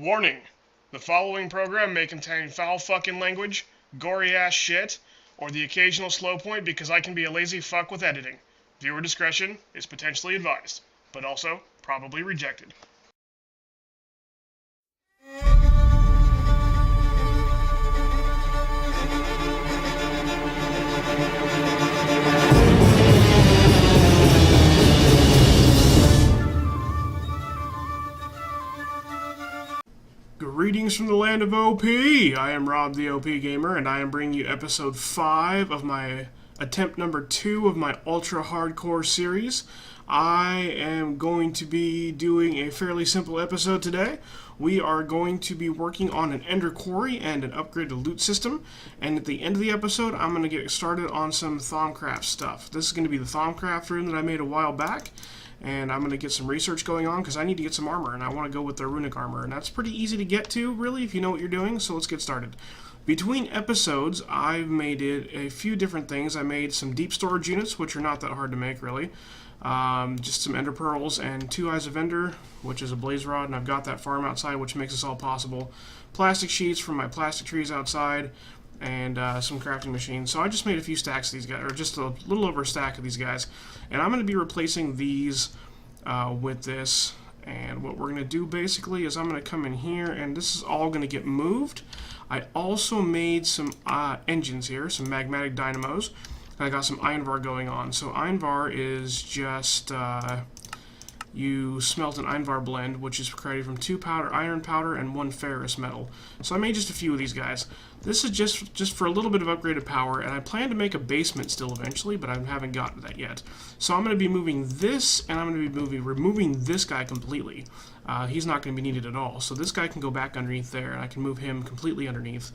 Warning: the following program may contain foul fucking language, gory ass shit, or the occasional slow point because I can be a lazy fuck with editing. Viewer discretion is potentially advised, but also probably rejected. Greetings from the land of OP! I am Rob the OPGamer, and I am bringing you episode 5 of my attempt number 2 of my ultra hardcore series. I am going to be doing a fairly simple episode today. We are going to be working on an ender quarry and an upgraded loot system, and at the end of the episode I'm going to get started on some Thaumcraft stuff. This is going to be the Thaumcraft room that I made a while back, and I'm going to get some research going on because I need to get some armor, and I want to go with the runic armor, and that's pretty easy to get to, really, if you know what you're doing, so let's get started. Between episodes, I've made it a few different things. I made some deep storage units, which are not that hard to make, really. Just some ender pearls and 2 eyes of ender, which is a blaze rod, and I've got that farm outside, which makes this all possible. Plastic sheets from my plastic trees outside, and some crafting machines. So I just made a few stacks of these guys, or just a little over a stack of these guys. And I'm going to be replacing these with this. And what we're going to do basically is I'm going to come in here, and this is all going to get moved. I also made some engines here, some magmatic dynamos. And I got some Ironvar going on. So Ironvar is just you smelt an Ironvar blend, which is created from 2 iron powder and 1 ferrous metal. So I made just a few of these guys. This is just for a little bit of upgraded power, and I plan to make a basement still eventually, but I haven't gotten that yet. So I'm going to be moving this, and I'm going to be removing this guy completely. He's not going to be needed at all. So this guy can go back underneath there, and I can move him completely underneath.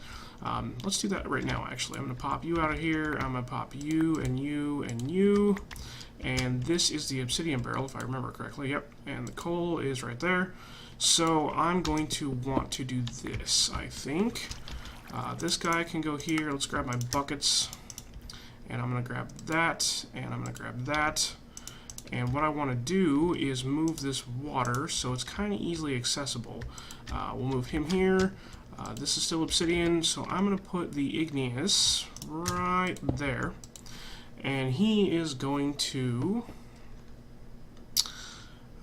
Let's do that right now, actually. I'm going to pop you out of here. I'm going to pop you and you and you. And this is the obsidian barrel, if I remember correctly. Yep, and the coal is right there. So I'm going to want to do this, I think. This guy can go here. Let's grab my buckets. And I'm going to grab that, and I'm going to grab that. And what I want to do is move this water so it's kind of easily accessible. We'll move him here. This is still obsidian, so I'm going to put the igneous right there. And he is going to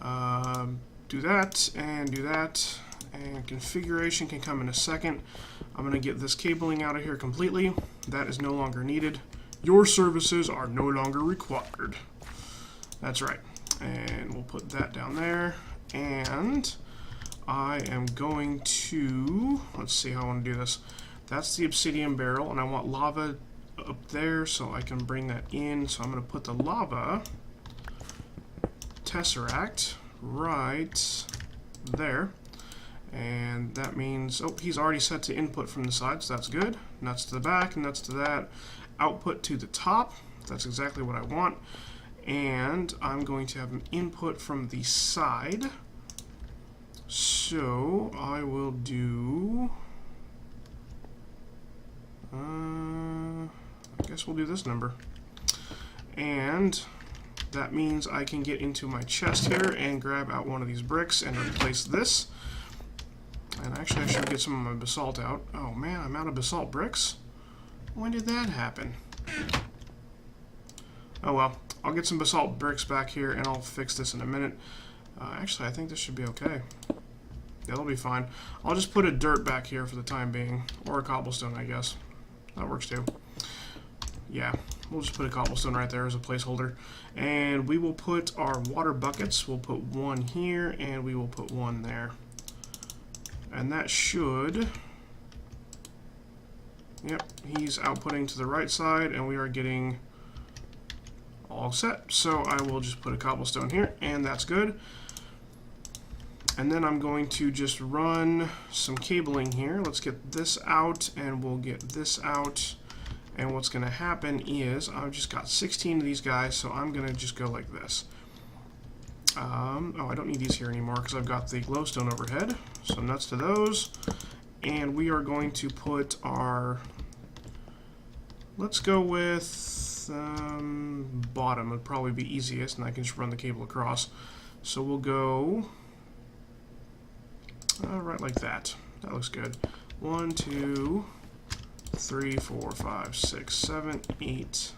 do that, and configuration can come in a second. I'm going to get this cabling out of here completely. That is no longer needed. Your services are no longer required. That's right. And we'll put that down there. And I am going to, let's see how I want to do this. That's the obsidian barrel, and I want lava up there so I can bring that in. So I'm going to put the lava tesseract right there. And that means, oh, he's already set to input from the side, so that's good. Nuts to the back, nuts to that. Output to the top. That's exactly what I want. And I'm going to have an input from the side. So I will do, I guess we'll do this number. And that means I can get into my chest here and grab out one of these bricks and replace this. And actually I should get some of my basalt out. Oh man, I'm out of basalt bricks? When did that happen? Oh well, I'll get some basalt bricks back here and I'll fix this in a minute. Actually, I think this should be okay. Yeah, it'll be fine. I'll just put a dirt back here for the time being. Or a cobblestone, I guess. That works too. Yeah, we'll just put a cobblestone right there as a placeholder. And we will put our water buckets. We'll put one here and we will put one there. And that should... Yep, he's outputting to the right side and we are getting all set. So I will just put a cobblestone here and that's good. And then I'm going to just run some cabling here. Let's get this out and we'll get this out. And what's going to happen is I've just got 16 of these guys, so I'm going to just go like this. Oh, I don't need these here anymore because I've got the glowstone overhead. So nuts to those. And we are going to put our, let's go with bottom would probably be easiest, and I can just run the cable across. So we'll go Right like that. That looks good. 1, 2, 3, 4, 5, 6, 7, 8.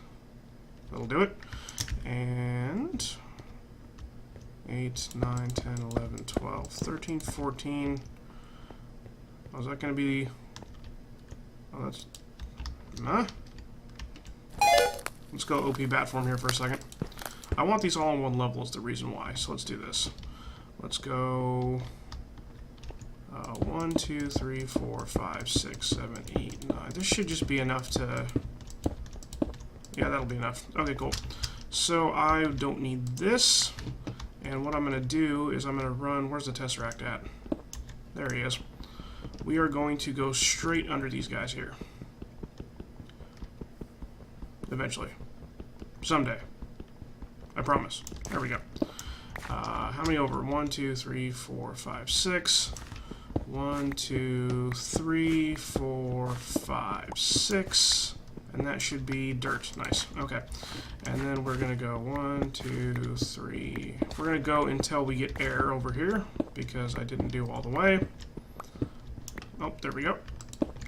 That'll do it. And 8, 9, 10, 11, 12, 13, 14. Oh, is that going to be... Oh, that's... Nah. Let's go OP bat form here for a second. I want these all on one level is the reason why, so let's do this. Let's go... 1, 2, 3, 4, 5, 6, 7, 8, 9. This should just be enough to... Yeah, that'll be enough. Okay, cool. So I don't need this. And what I'm going to do is I'm going to run... Where's the Tesseract at? There he is. We are going to go straight under these guys here. Eventually. Someday. I promise. There we go. How many over? 1, 2, 3, 4, 5, 6. 1, 2, 3, 4, 5, 6. And that should be dirt. Nice. Okay. And then we're going to go 1, 2, 3. We're going to go until we get air over here because I didn't do all the way. Oh, there we go.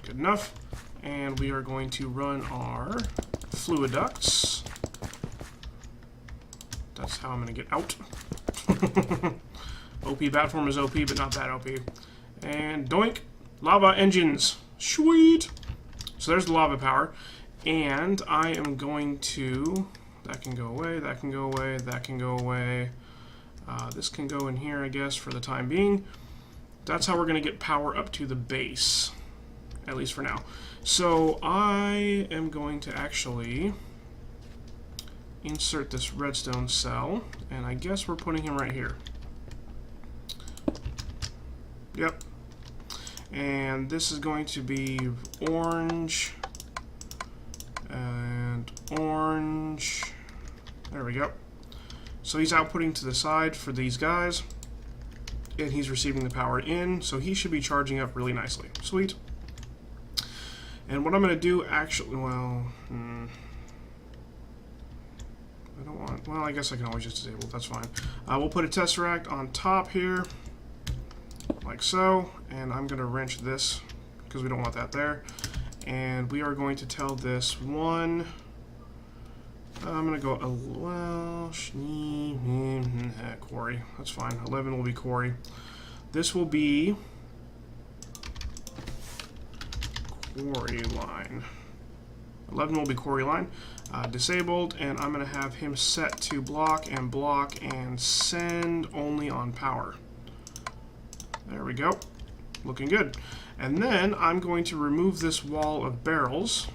Good enough. And we are going to run our fluid ducts. That's how I'm going to get out. OP Batform is OP, but not that OP. And doink! Lava engines! Sweet! So there's the lava power. And I am going to... That can go away, that can go away, that can go away. This can go in here, I guess, for the time being. That's how we're going to get power up to the base. At least for now. So I am going to actually insert this redstone cell. And I guess we're putting him right here. Yep. And this is going to be orange and orange. There we go. So he's outputting to the side for these guys, and he's receiving the power in, so he should be charging up really nicely. Sweet. And what I'm going to do actually, well, I don't want, well, I guess I can always just disable it, that's fine. We'll put a Tesseract on top here, like so, and I'm going to wrench this, because we don't want that there. And we are going to tell this one, I'm going to go, well, Quarry, that's fine, 11 will be Quarry. This will be Quarry line. 11 will be Quarry line. Disabled, and I'm going to have him set to block and send only on power. There we go. Looking good. And then I'm going to remove this wall of barrels,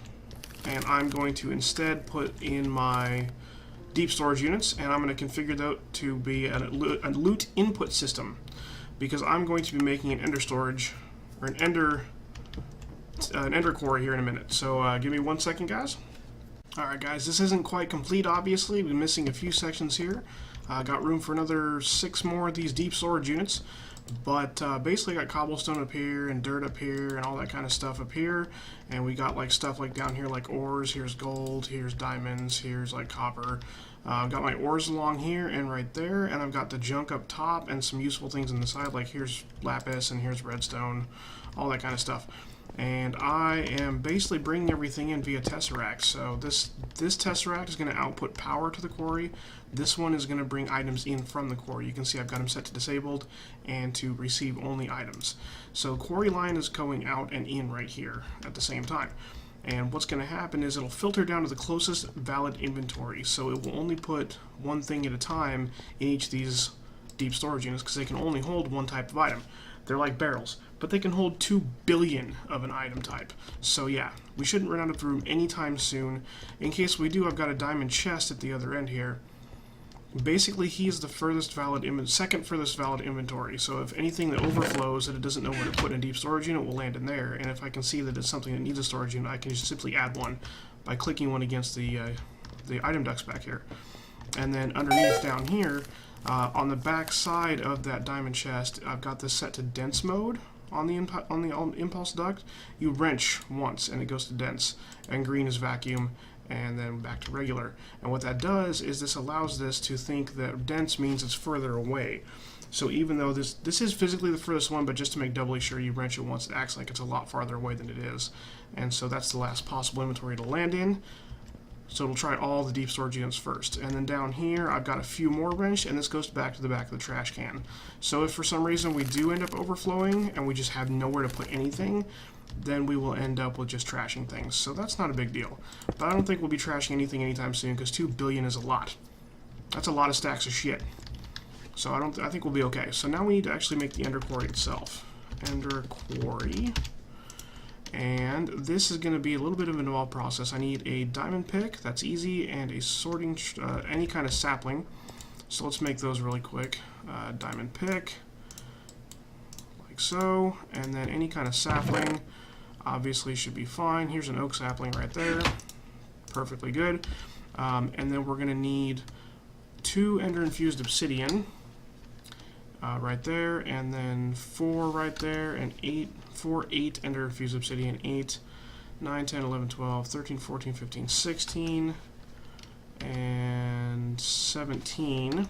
and I'm going to instead put in my deep storage units, and I'm going to configure that to be a loot input system, because I'm going to be making an ender storage, or an ender quarry here in a minute. So give me 1 second, guys. Alright guys, this isn't quite complete, obviously. We're missing a few sections here. Got room for another 6 more of these deep storage units. But basically got cobblestone up here and dirt up here and all that kind of stuff up here. And we got like stuff like down here like ores. Here's gold, here's diamonds, here's like copper. I've got my ores along here and right there. And I've got the junk up top and some useful things on the side, like here's lapis and here's redstone, all that kind of stuff. And I am basically bringing everything in via Tesseract. So this Tesseract is going to output power to the quarry. This one is going to bring items in from the quarry. You can see I've got them set to disabled and to receive only items. So quarry line is going out and in right here at the same time. And what's going to happen is it'll filter down to the closest valid inventory. So it will only put one thing at a time in each of these deep storage units because they can only hold one type of item. They're like barrels, but they can hold 2 billion of an item type. So yeah, we shouldn't run out of room anytime soon. In case we do, I've got a diamond chest at the other end here. Basically, he's the second furthest valid inventory. So if anything that overflows that it doesn't know where to put in a deep storage unit will land in there. And if I can see that it's something that needs a storage unit, I can just simply add one by clicking one against the item ducts back here. And then underneath down here, on the back side of that diamond chest, I've got this set to dense mode on the impulse duct. You wrench once and it goes to dense, and green is vacuum, and then back to regular. And what that does is this allows this to think that dense means it's further away. So even though this is physically the furthest one, but just to make doubly sure, you wrench it once, it acts like it's a lot farther away than it is. And so that's the last possible inventory to land in. So it'll try all the deep storage units first. And then down here, I've got a few more wrenched, and this goes back to the back of the trash can. So if for some reason we do end up overflowing, and we just have nowhere to put anything, then we will end up with just trashing things. So that's not a big deal. But I don't think we'll be trashing anything anytime soon, because 2 billion is a lot. That's a lot of stacks of shit. So I think we'll be okay. So now we need to actually make the Ender Quarry itself. Ender Quarry. And this is going to be a little bit of an involved process. I need a diamond pick, that's easy, and a sorting, any kind of sapling. So let's make those really quick. Diamond pick, like so, and then any kind of sapling, obviously should be fine. Here's an oak sapling right there, perfectly good. And then we're going to need 2 ender infused obsidian. Right there, and then 4 right there, and 8 ender infused obsidian, 8, 9, 10, 11, 12, 13, 14, 15, 16, and 17.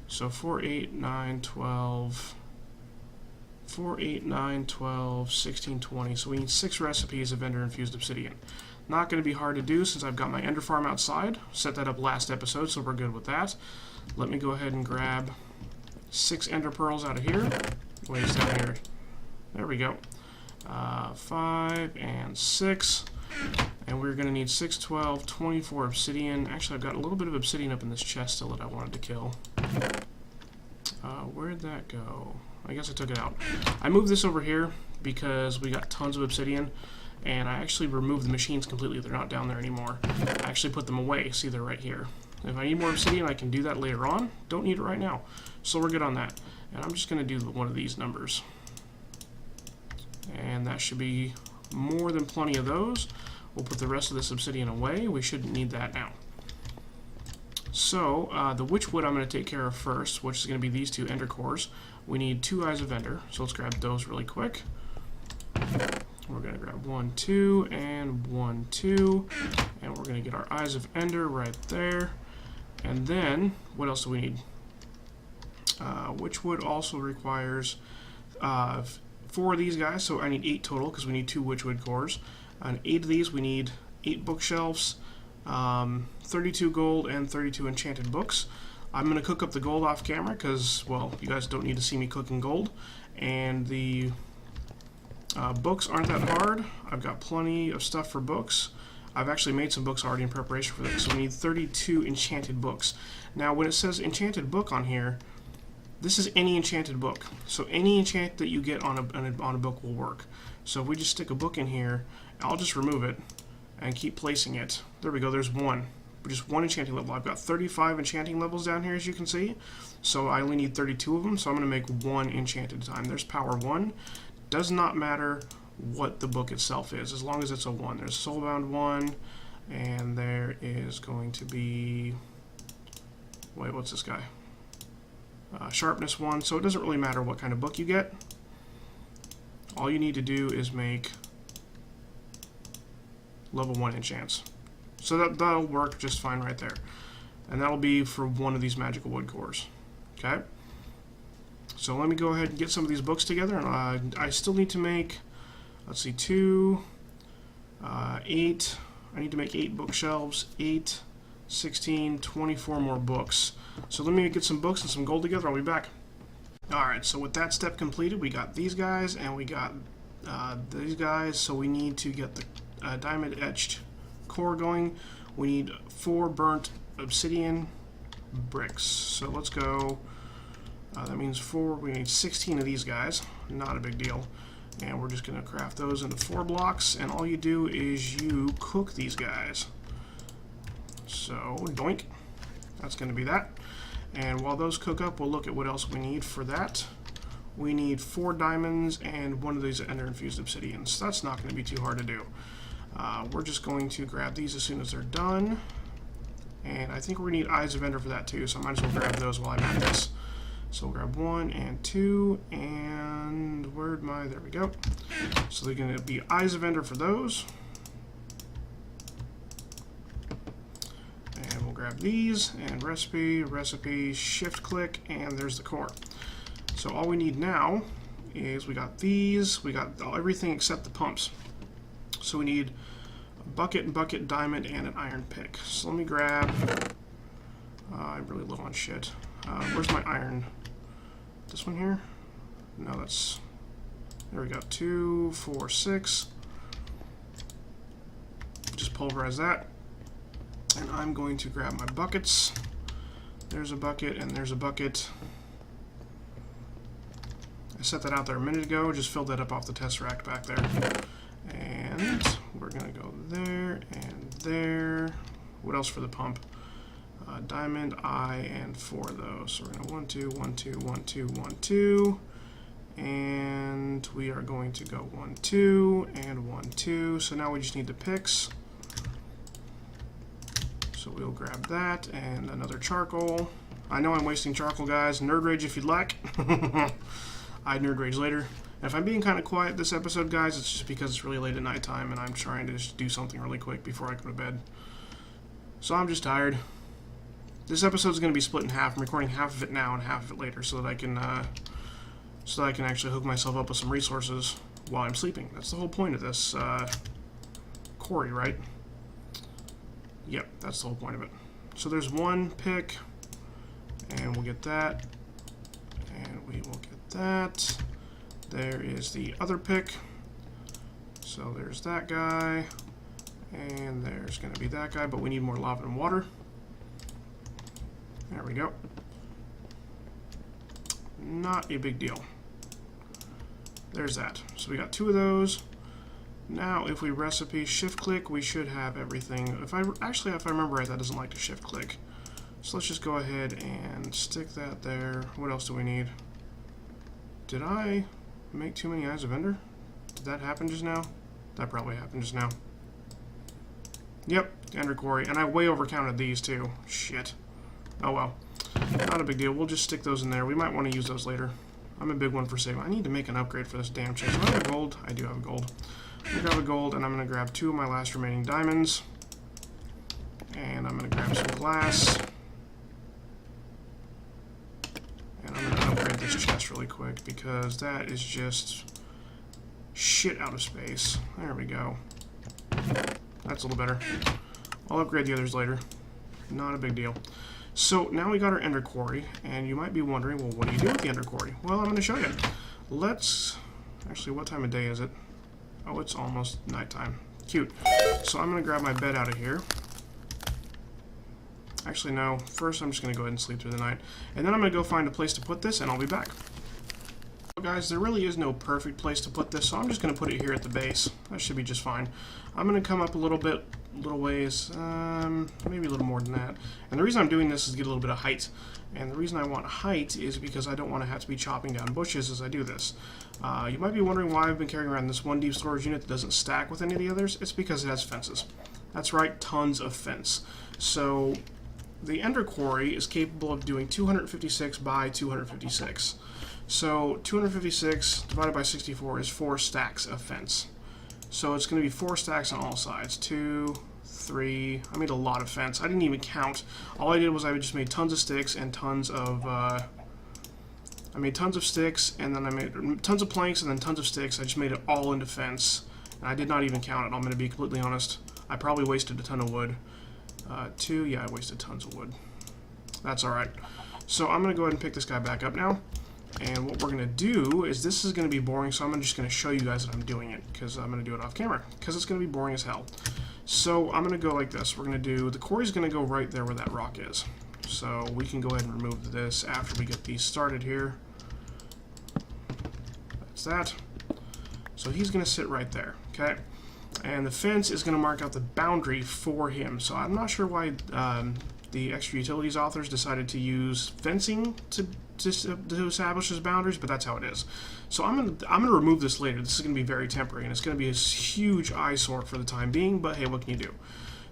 So 4, 8, 9, 12, 4, 8, 9, 12, 16, 20. So we need 6 recipes of ender infused obsidian. Not going to be hard to do since I've got my ender farm outside. Set that up last episode, so we're good with that. Let me go ahead and grab 6 ender pearls out of here. Ways down here. There we go. 5 and 6. And we're going to need 6, 12, 24 obsidian. Actually, I've got a little bit of obsidian up in this chest still that I wanted to kill. Where'd that go? I guess I took it out. I moved this over here because we got tons of obsidian. And I actually removed the machines completely. They're not down there anymore. I actually put them away. See, they're right here. If I need more obsidian, I can do that later on. Don't need it right now. So we're good on that. And I'm just going to do one of these numbers. And that should be more than plenty of those. We'll put the rest of this obsidian away. We shouldn't need that now. So the witchwood I'm going to take care of first, which is going to be these 2 ender cores. We need 2 eyes of ender. So let's grab those really quick. We're going to grab 1, 2, and 1, 2. And we're going to get our eyes of ender right there. And then, what else do we need? Witchwood also requires 4 of these guys, so I need 8 total because we need 2 witchwood cores. And 8 of these, we need 8 bookshelves, 32 gold, and 32 enchanted books. I'm going to cook up the gold off camera because, well, you guys don't need to see me cooking gold. And the books aren't that hard. I've got plenty of stuff for books. I've actually made some books already in preparation for this. So we need 32 enchanted books. Now, when it says enchanted book on here, this is any enchanted book. So any enchant that you get on a book will work. So if we just stick a book in here, I'll just remove it and keep placing it. There we go, there's 1. Just 1 enchanting level. I've got 35 enchanting levels down here, as you can see. So I only need 32 of them, so I'm going to make 1 enchanted time. There's power 1. Does not matter what the book itself is, as long as it's a 1. There's Soulbound 1, and there is going to be... Wait, what's this guy? Sharpness 1, so it doesn't really matter what kind of book you get. All you need to do is make level 1 enchants. So that'll work just fine right there. And that'll be for 1 of these magical wood cores. Okay? So let me go ahead and get some of these books together. And I still need to make, let's see, 2, 8. I need to make 8 bookshelves, 8, 16, 24 more books. So let me get some books and some gold together. I'll be back. Alright, so with that step completed, we got these guys and we got these guys. So we need to get the diamond etched core going. We need 4 burnt obsidian bricks. So let's go. That means 4. We need 16 of these guys. Not a big deal. And we're just going to craft those into 4 blocks. And all you do is you cook these guys. So, doink. That's going to be that. And while those cook up, we'll look at what else we need for that. We need 4 diamonds and 1 of these ender infused obsidians. That's not going to be too hard to do. We're just going to grab these as soon as they're done. And I think we need eyes of ender for that too, so I might as well grab those while I'm at this. So we'll grab 1 and 2, and where'd my, there we go. So they're going to be eyes of ender for those. And we'll grab these, and recipe, shift click, and there's the core. So all we need now is we got these, we got everything except the pumps. So we need a bucket, diamond, and an iron pick. So let me grab, I'm really low on shit. Where's my iron? This one here? No, that's, there we go, 2, 4, 6. Just pulverize that. And I'm going to grab my buckets. There's a bucket, and there's a bucket. I set that out there a minute ago, just filled that up off the tesseract back there. And we're gonna go there and there. What else for the pump? Diamond, I, and 4 of those. So we're gonna 1, 2, 1, 2, 1, 2, 1, 2. And we are going to go 1, 2, and 1, 2. So now we just need the picks. So we'll grab that and another charcoal. I know I'm wasting charcoal, guys. Nerd rage if you'd like. I'd nerd rage later. And if I'm being kind of quiet this episode, guys, it's just because it's really late at night time and I'm trying to just do something really quick before I go to bed. So I'm just tired. This episode is going to be split in half. I'm recording half of it now and half of it later, so that I can actually hook myself up with some resources while I'm sleeping. That's the whole point of this Quarry, right? Yep, that's the whole point of it. So there's one pick, and we'll get that, and we will get that. There is the other pick. So there's that guy, and there's going to be that guy, but we need more lava and water. There we go. Not a big deal. There's that. So we got 2 of those. Now, if we recipe shift click, we should have everything. If I remember right, that doesn't like to shift click. So let's just go ahead and stick that there. What else do we need? Did I make too many Eyes of Ender? Did that happen just now? That probably happened just now. Yep, Ender Quarry. And I way overcounted these too. Shit. Oh well. Not a big deal. We'll just stick those in there. We might want to use those later. I'm a big one for saving. I need to make an upgrade for this damn chest. Do I have a gold? I do have a gold. I'm going to grab a gold, and I'm going to grab 2 of my last remaining diamonds. And I'm going to grab some glass. And I'm going to upgrade this chest really quick, because that is just shit out of space. There we go. That's a little better. I'll upgrade the others later. Not a big deal. So now we got our Ender Quarry, and you might be wondering, well, what do you do with the Ender Quarry? Well, I'm going to show you. Let's... Actually, what time of day is it? Oh, it's almost nighttime. Cute. So I'm going to grab my bed out of here. Actually, no. First, I'm just going to go ahead and sleep through the night. And then I'm going to go find a place to put this, and I'll be back. So guys, there really is no perfect place to put this, so I'm just going to put it here at the base. That should be just fine. I'm going to come up a little ways, maybe a little more than that. And the reason I'm doing this is to get a little bit of height. And the reason I want height is because I don't want to have to be chopping down bushes as I do this. You might be wondering why I've been carrying around this one deep storage unit that doesn't stack with any of the others. It's because it has fences. That's right, tons of fence. So the Ender Quarry is capable of doing 256 by 256. So 256 divided by 64 is 4 stacks of fence. So it's going to be 4 stacks on all sides. 2, 3. I made a lot of fence. I didn't even count. All I did was I just made tons of sticks and tons of... I made tons of sticks, and then I made tons of planks, and then tons of sticks. I just made it all into fence. And I did not even count it, I'm going to be completely honest. I probably wasted a ton of wood. 2, yeah, I wasted tons of wood. That's alright. So I'm going to go ahead and pick this guy back up now. And what we're going to do is, this is going to be boring, so I'm just going to show you guys that I'm doing it, because I'm going to do it off camera, because it's going to be boring as hell. So I'm going to go like this. We're going to do, the quarry's going to go right there where that rock is. So we can go ahead and remove this after we get these started here. That's that. So he's going to sit right there, okay? And the fence is going to mark out the boundary for him. So I'm not sure why the extra utilities authors decided to use fencing to establish his boundaries, but that's how it is. So I'm gonna remove this later. This is gonna be very temporary, and it's gonna be a huge eyesore for the time being. But hey, what can you do?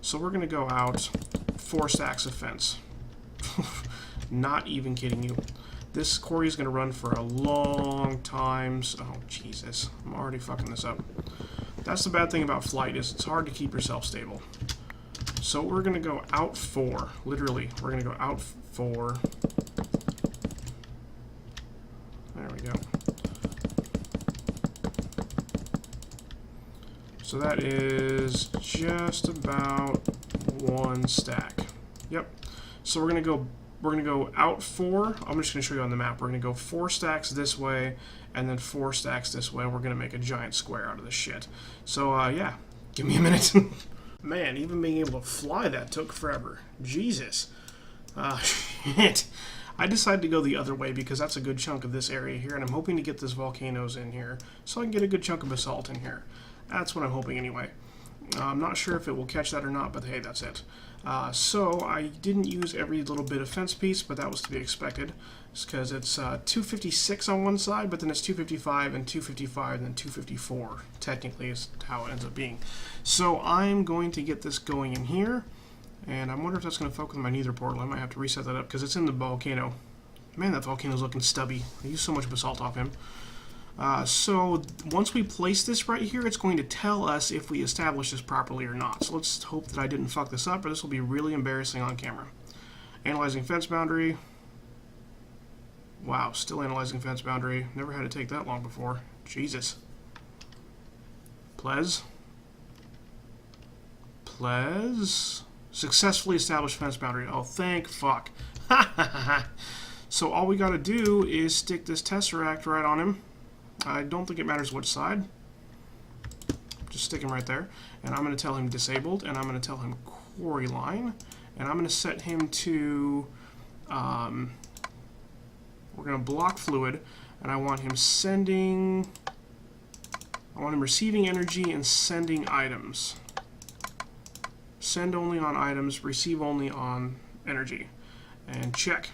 So we're gonna go out 4 stacks of fence. Not even kidding you. This quarry is gonna run for a long time. So, oh Jesus, I'm already fucking this up. That's the bad thing about flight, is it's hard to keep yourself stable. So we're gonna go out 4. Literally, we're gonna go out 4. So that is just about 1 stack. Yep. So we're gonna go out 4. I'm just gonna show you on the map. We're gonna go 4 stacks this way, and then 4 stacks this way. We're gonna make a giant square out of this shit. So yeah, give me a minute. Man, even being able to fly that took forever. Jesus. Shit. I decided to go the other way because that's a good chunk of this area here, and I'm hoping to get this volcanoes in here so I can get a good chunk of basalt in here. That's what I'm hoping anyway. I'm not sure if it will catch that or not, but hey, that's it. So I didn't use every little bit of fence piece, but that was to be expected. It's because it's 256 on one side, but then it's 255 and 255 and then 254. Technically is how it ends up being. So I'm going to get this going in here, and I wonder if that's going to fuck with my nether portal. I might have to reset that up because it's in the volcano. Man, that volcano's looking stubby. I used so much basalt off him. So once we place this right here, it's going to tell us if we establish this properly or not. So let's hope that I didn't fuck this up, or this will be really embarrassing on camera. Analyzing fence boundary. Wow, still analyzing fence boundary. Never had to take that long before. Jesus. Ples. Successfully established fence boundary. Oh, thank fuck. So all we gotta do is stick this tesseract right on him. I don't think it matters which side. Just stick him right there. And I'm going to tell him disabled, and I'm going to tell him quarry line. And I'm going to set him to... we're going to block fluid, and I want him sending... I want him receiving energy and sending items. Send only on items, receive only on energy. And check.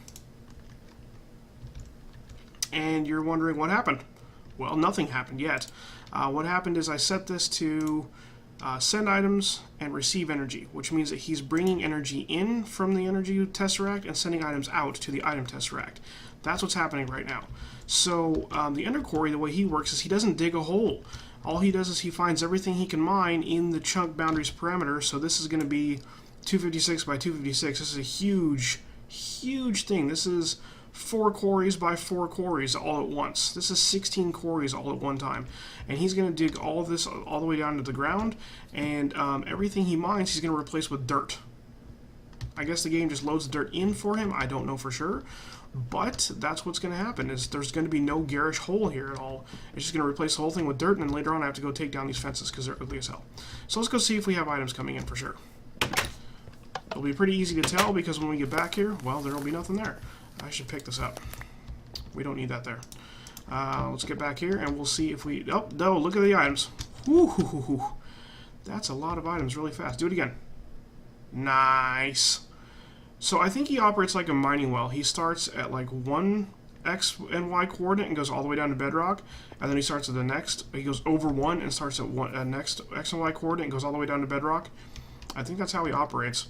And you're wondering what happened. Well, nothing happened yet. What happened is I set this to send items and receive energy, which means that he's bringing energy in from the energy tesseract and sending items out to the item tesseract. That's what's happening right now. So the Ender Quarry, the way he works is he doesn't dig a hole. All he does is he finds everything he can mine in the chunk boundaries parameter. So this is going to be 256 by 256. This is a huge, huge thing. This is 4 quarries by 4 quarries all at once. This is 16 quarries all at one time. And he's going to dig all of this all the way down to the ground, and everything he mines he's going to replace with dirt. I guess the game just loads the dirt in for him. I don't know for sure. But that's what's going to happen, is there's going to be no garish hole here at all. It's just going to replace the whole thing with dirt, and then later on I have to go take down these fences because they're ugly as hell. So let's go see if we have items coming in for sure. It'll be pretty easy to tell because when we get back here, well, there will be nothing there. I should pick this up. We don't need that there. Let's get back here and we'll see if we... Oh, no, look at the items. Woo-hoo-hoo-hoo. That's a lot of items really fast. Do it again. Nice. So I think he operates like a mining well. He starts at like one X and Y coordinate and goes all the way down to bedrock. And then he starts at the next. He goes over 1 and starts at next X and Y coordinate and goes all the way down to bedrock. I think that's how he operates.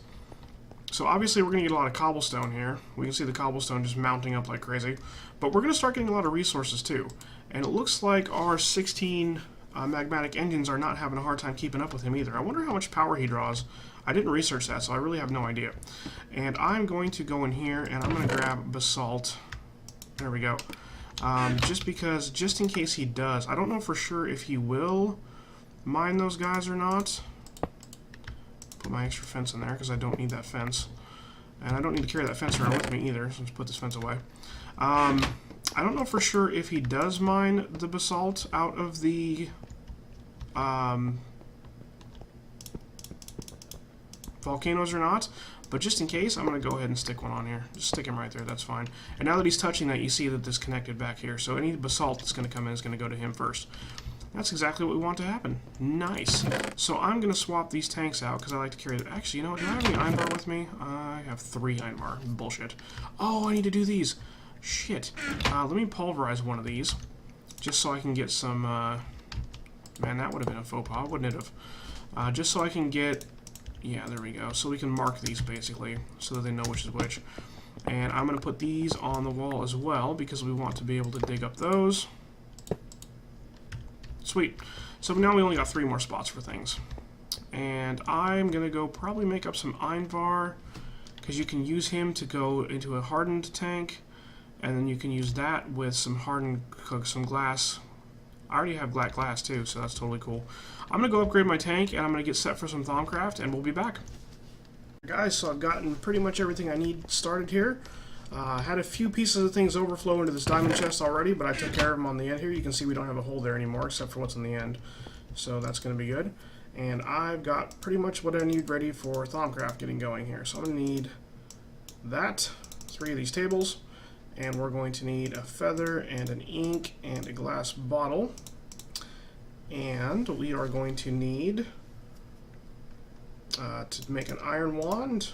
So obviously we're going to get a lot of cobblestone here. We can see the cobblestone just mounting up like crazy. But we're going to start getting a lot of resources too. And it looks like our 16 magmatic engines are not having a hard time keeping up with him either. I wonder how much power he draws. I didn't research that, so I really have no idea. And I'm going to go in here and I'm going to grab basalt. There we go. Just in case he does. I don't know for sure if he will mine those guys or not. Put my extra fence in there because I don't need that fence. And I don't need to carry that fence around with me either, so let's put this fence away. I don't know for sure if he does mine the basalt out of the volcanoes or not, but just in case, I'm going to go ahead and stick one on here. Just stick him right there, that's fine. And now that he's touching that, you see that this connected back here, so any basalt that's going to come in is going to go to him first. That's exactly what we want to happen. Nice. So I'm going to swap these tanks out because I like to carry them. Actually, you know what? Do I have any iron bar with me? I have 3 iron bar. Bullshit. Oh, I need to do these. Shit. Let me pulverize one of these just so I can get some... man, that would have been a faux pas, wouldn't it have? Just so I can get... Yeah, there we go. So we can mark these basically so that they know which is which. And I'm going to put these on the wall as well because we want to be able to dig up those. Sweet. So now we only got 3 more spots for things. And I'm going to go probably make up some Einvar, because you can use him to go into a hardened tank, and then you can use that with some hardened, some glass I already have black glass too, so that's totally cool. I'm going to go upgrade my tank, and I'm going to get set for some Thaumcraft, and we'll be back. Guys, so I've gotten pretty much everything I need started here. Had a few pieces of things overflow into this diamond chest already, but I took care of them on the end here. You can see we don't have a hole there anymore, except for what's in the end. So that's going to be good. And I've got pretty much what I need ready for Thaumcraft getting going here. So I'm going to need that, 3 of these tables, and we're going to need a feather and an ink and a glass bottle. And we are going to need to make an iron wand.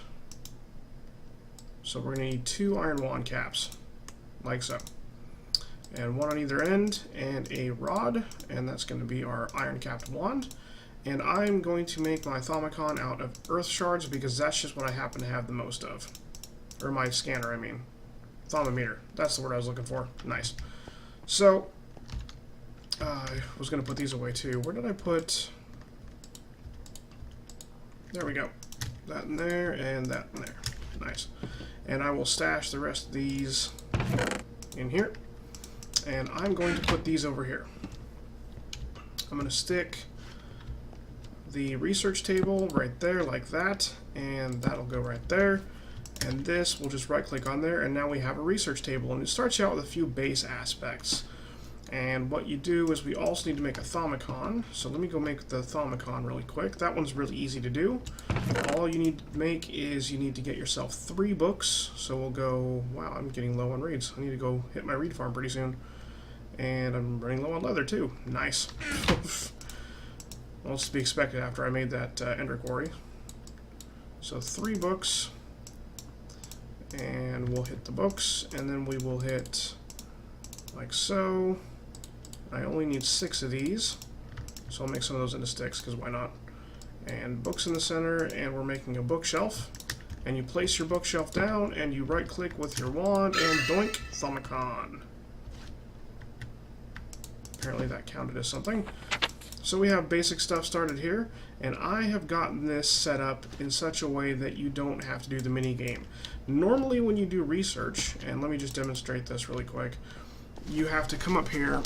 So we're going to need 2 iron wand caps, like so. And 1 on either end, and a rod, and that's going to be our iron capped wand. And I'm going to make my Thaumcraft out of earth shards because that's just what I happen to have the most of. Or my scanner, I mean. Thaumometer. That's the word I was looking for. Nice. So, I was going to put these away too. Where did I put... There we go. That in there, and that in there. Nice. And I will stash the rest of these in here. And I'm going to put these over here. I'm going to stick the research table right there like that, and that'll go right there. And this, we'll just right click on there, and now we have a research table. And it starts you out with a few base aspects. And what you do is we also need to make a Thaumcraft. So let me go make the Thaumcraft really quick. That one's really easy to do. All you need to make is you need to get yourself 3 books. So we'll go, wow, I'm getting low on reeds. I need to go hit my reed farm pretty soon. And I'm running low on leather too. Nice. Well, it's to be expected after I made that ender quarry. So 3 books. And we'll hit the books, and then we will hit like so. I only need 6 of these, so I'll make some of those into sticks, because why not? And books in the center, and we're making a bookshelf. And you place your bookshelf down, and you right-click with your wand, and doink, Thaumcraft. Apparently that counted as something. So we have basic stuff started here, and I have gotten this set up in such a way that you don't have to do the mini game. Normally when you do research, and let me just demonstrate this really quick, you have to come up here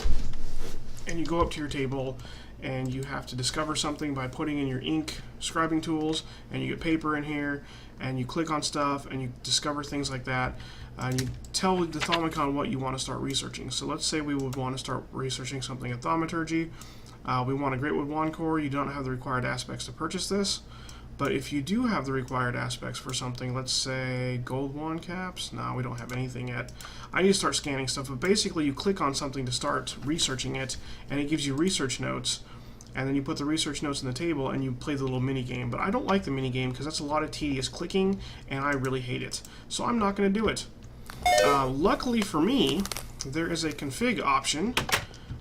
and you go up to your table and you have to discover something by putting in your ink scribing tools, and you get paper in here and you click on stuff and you discover things like that, and you tell the Thaumcraft what you want to start researching. So let's say we would want to start researching something in thaumaturgy. We want a great wood wand core. You don't have the required aspects to purchase this, but if you do have the required aspects for something, let's say gold wand caps, no, we don't have anything yet. I need to start scanning stuff, but basically you click on something to start researching it, and it gives you research notes, and then you put the research notes in the table and you play the little mini game. But I don't like the mini game because that's a lot of tedious clicking, and I really hate it, so I'm not going to do it. Luckily for me, there is a config option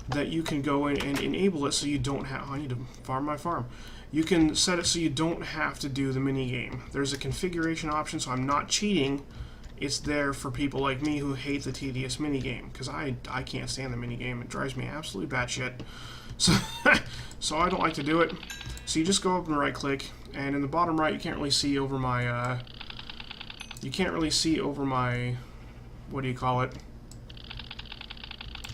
that you can go in and enable it so you don't have... I need to farm my farm. You can set it so you don't have to do the mini game. There's a configuration option, so I'm not cheating. It's there for people like me who hate the tedious mini game, because I can't stand the mini game. It drives me absolutely batshit. So I don't like to do it. So you just go up and right click, and in the bottom right you can't really see over my what do you call it?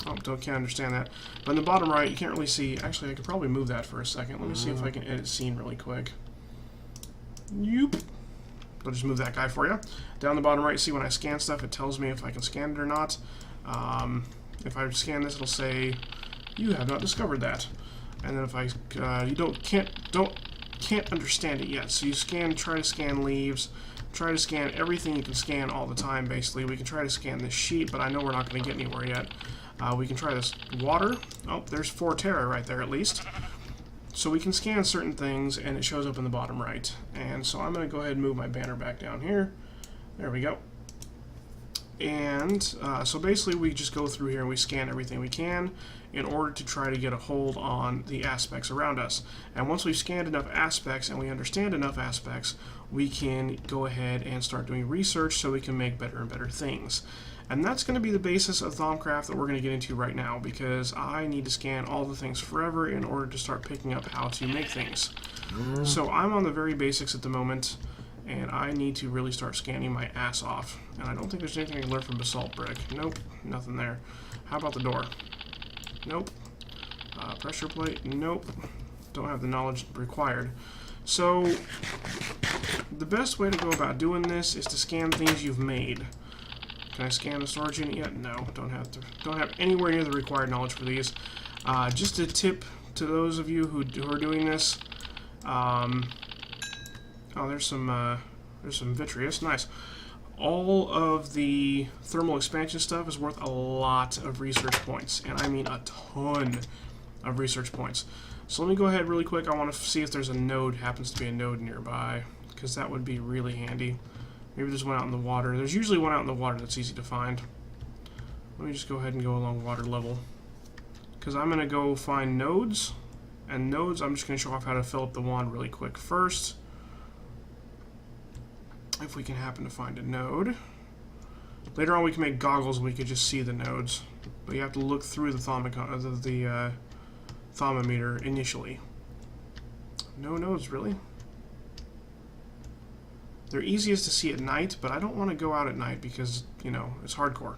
Oh, can't understand that. But in the bottom right, you can't really see... Actually, I could probably move that for a second. Let me see if I can edit scene really quick. Yoop. I'll just move that guy for you. Down the bottom right, you see when I scan stuff, it tells me if I can scan it or not. If I scan this, it'll say, you have not discovered that. And then if I... you can't understand it yet. So you try to scan leaves, try to scan everything you can scan all the time, basically. We can try to scan this sheet, but I know we're not going to get anywhere yet. We can try this water. Oh, there's 4 Terra right there at least. So we can scan certain things, and it shows up in the bottom right. And so I'm going to go ahead and move my banner back down here. There we go. And so basically we just go through here and we scan everything we can in order to try to get a hold on the aspects around us. And once we've scanned enough aspects and we understand enough aspects, we can go ahead and start doing research so we can make better and better things. And that's going to be the basis of Thaumcraft that we're going to get into right now, because I need to scan all the things forever in order to start picking up how to make things. So I'm on the very basics at the moment, and I need to really start scanning my ass off. And I don't think there's anything I can learn from basalt brick. Nope, nothing there. How about the door? Nope. Pressure plate, nope. Don't have the knowledge required. So, the best way to go about doing this is to scan things you've made. Can I scan the storage unit yet? No, don't have anywhere near the required knowledge for these. Just a tip to those of you who are doing this. Oh, there's some vitreous. Nice. All of the thermal expansion stuff is worth a lot of research points, and I mean a ton of research points. So let me go ahead really quick. I want to see if there's a node, happens to be a node nearby, because that would be really handy. Maybe there's one out in the water. There's usually one out in the water that's easy to find. Let me just go ahead and go along water level, because I'm going to go find nodes, and nodes I'm just going to show off how to fill up the wand really quick first. If we can happen to find a node. Later on we can make goggles and we can just see the nodes, but you have to look through the thermometer initially. No nodes, really? They're easiest to see at night, but I don't want to go out at night because, you know, it's hardcore.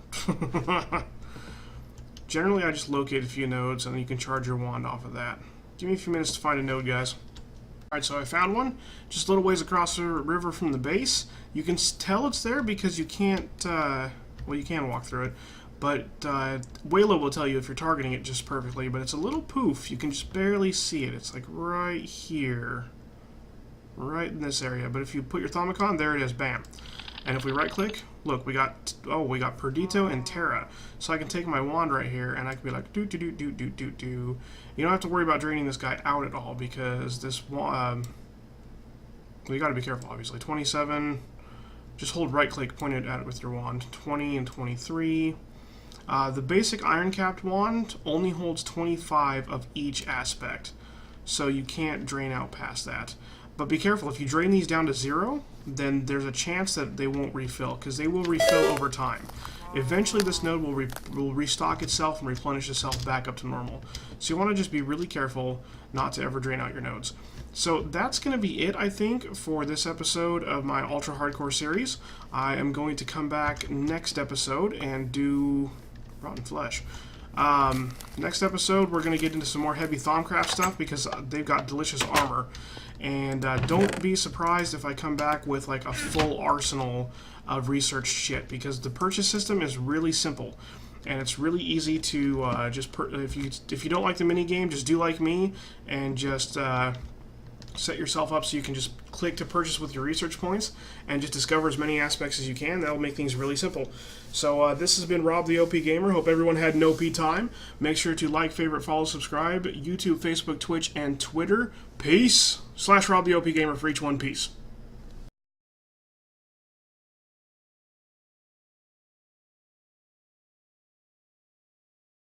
Generally, I just locate a few nodes and you can charge your wand off of that. Give me a few minutes to find a node, guys. Alright, so I found one, just a little ways across the river from the base. You can tell it's there because you can't, well, you can walk through it, but Waylo will tell you if you're targeting it just perfectly, but it's a little poof. You can just barely see it. It's like right here, right in this area, but if you put your Thaumcraft, there it is, bam. And if we right-click, look, we got Perdito and Terra. So I can take my wand right here, and I can be like, do. You don't have to worry about draining this guy out at all, because this wand, well, you got to be careful, obviously. 27, just hold right-click, point it at it with your wand. 20 and 23. The basic iron-capped wand only holds 25 of each aspect, so you can't drain out past that. But be careful, if you drain these down to 0, then there's a chance that they won't refill, because they will refill over time. Eventually this node will restock itself and replenish itself back up to normal. So you want to just be really careful not to ever drain out your nodes. So that's going to be it, I think, for this episode of my Ultra Hardcore series. I am going to come back next episode and do Rotten Flesh. Next episode, we're going to get into some more heavy Thaumcraft stuff because they've got delicious armor. And don't be surprised if I come back with like a full arsenal of research shit, because the purchase system is really simple. And it's really easy to if you don't like the mini game, just do like me and just set yourself up so you can just click to purchase with your research points and just discover as many aspects as you can. That'll make things really simple. So this has been Rob the OPGamer. Hope everyone had an OP time. Make sure to like, favorite, follow, subscribe, YouTube, Facebook, Twitch, and Twitter. Peace. /Rob the OPGamer for each one. Peace.